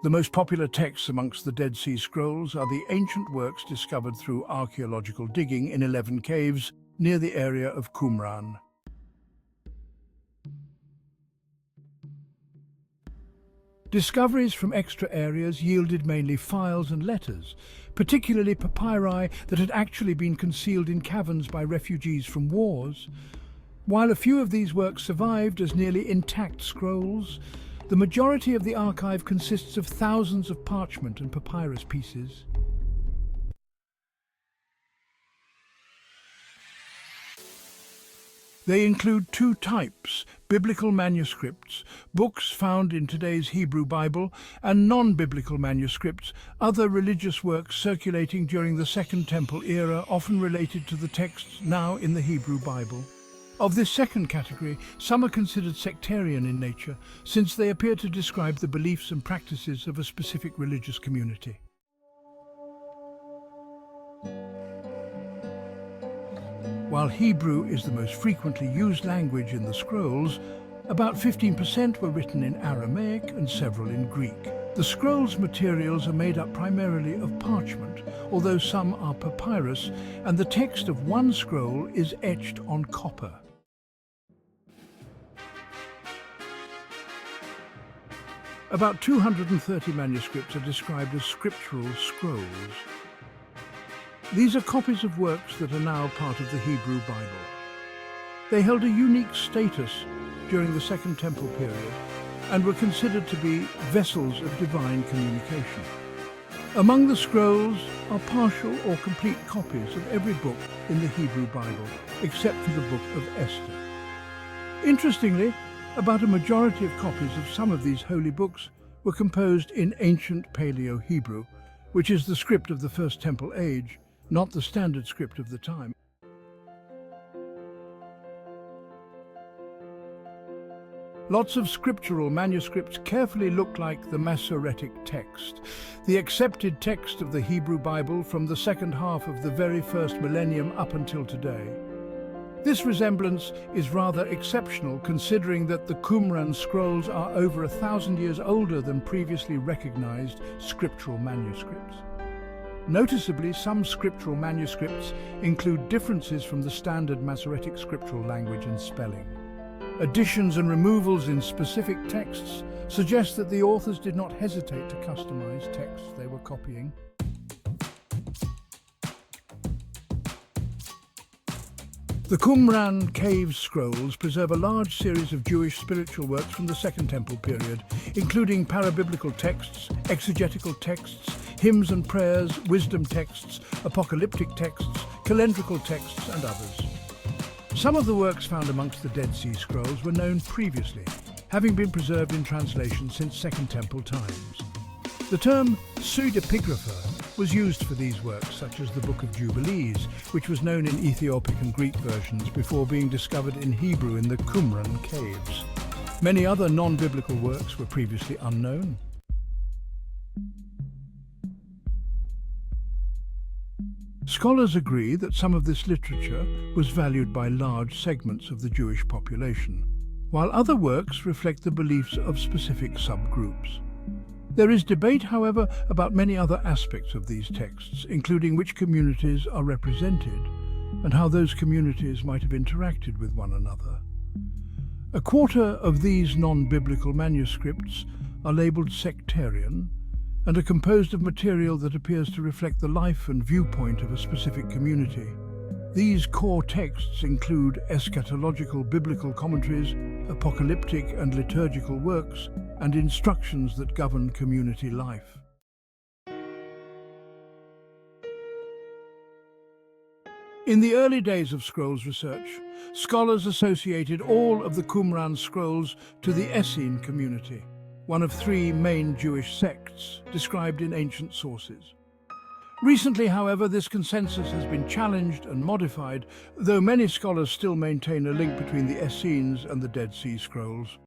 The most popular texts amongst the Dead Sea Scrolls are the ancient works discovered through archaeological digging in 11 caves near the area of Qumran. Discoveries from extra areas yielded mainly files and letters, particularly papyri that had actually been concealed in caverns by refugees from wars. While a few of these works survived as nearly intact scrolls, the majority of the archive consists of thousands of parchment and papyrus pieces. They include two types: biblical manuscripts, books found in today's Hebrew Bible, and non-biblical manuscripts, other religious works circulating during the Second Temple era, often related to the texts now in the Hebrew Bible. Of this second category, some are considered sectarian in nature, since they appear to describe the beliefs and practices of a specific religious community. While Hebrew is the most frequently used language in the scrolls, about 15% were written in Aramaic and several in Greek. The scrolls' materials are made up primarily of parchment, although some are papyrus, and the text of one scroll is etched on copper. About 230 manuscripts are described as scriptural scrolls. These are copies of works that are now part of the Hebrew Bible. They held a unique status during the Second Temple period and were considered to be vessels of divine communication. Among the scrolls are partial or complete copies of every book in the Hebrew Bible, except for the book of Esther. Interestingly, about a majority of copies of some of these holy books were composed in ancient Paleo-Hebrew, which is the script of the First Temple age, not the standard script of the time. Lots of scriptural manuscripts carefully look like the Masoretic text, the accepted text of the Hebrew Bible from the second half of the very first millennium up until today. This resemblance is rather exceptional, considering that the Qumran scrolls are over 1,000 years older than previously recognized scriptural manuscripts. Noticeably, some scriptural manuscripts include differences from the standard Masoretic scriptural language and spelling. Additions and removals in specific texts suggest that the authors did not hesitate to customize texts they were copying. The Qumran Caves Scrolls preserve a large series of Jewish spiritual works from the Second Temple period, including parabiblical texts, exegetical texts, hymns and prayers, wisdom texts, apocalyptic texts, calendrical texts, and others. Some of the works found amongst the Dead Sea Scrolls were known previously, having been preserved in translation since Second Temple times. The term pseudepigrapha was used for these works, such as the Book of Jubilees, which was known in Ethiopic and Greek versions before being discovered in Hebrew in the Qumran Caves. Many other non-biblical works were previously unknown. Scholars agree that some of this literature was valued by large segments of the Jewish population, while other works reflect the beliefs of specific subgroups. There is debate, however, about many other aspects of these texts, including which communities are represented and how those communities might have interacted with one another. A quarter of these non-biblical manuscripts are labeled sectarian and are composed of material that appears to reflect the life and viewpoint of a specific community. These core texts include eschatological biblical commentaries, apocalyptic and liturgical works, and instructions that govern community life. In the early days of scrolls research, scholars associated all of the Qumran scrolls to the Essene community, one of three main Jewish sects described in ancient sources. Recently, however, this consensus has been challenged and modified, though many scholars still maintain a link between the Essenes and the Dead Sea Scrolls.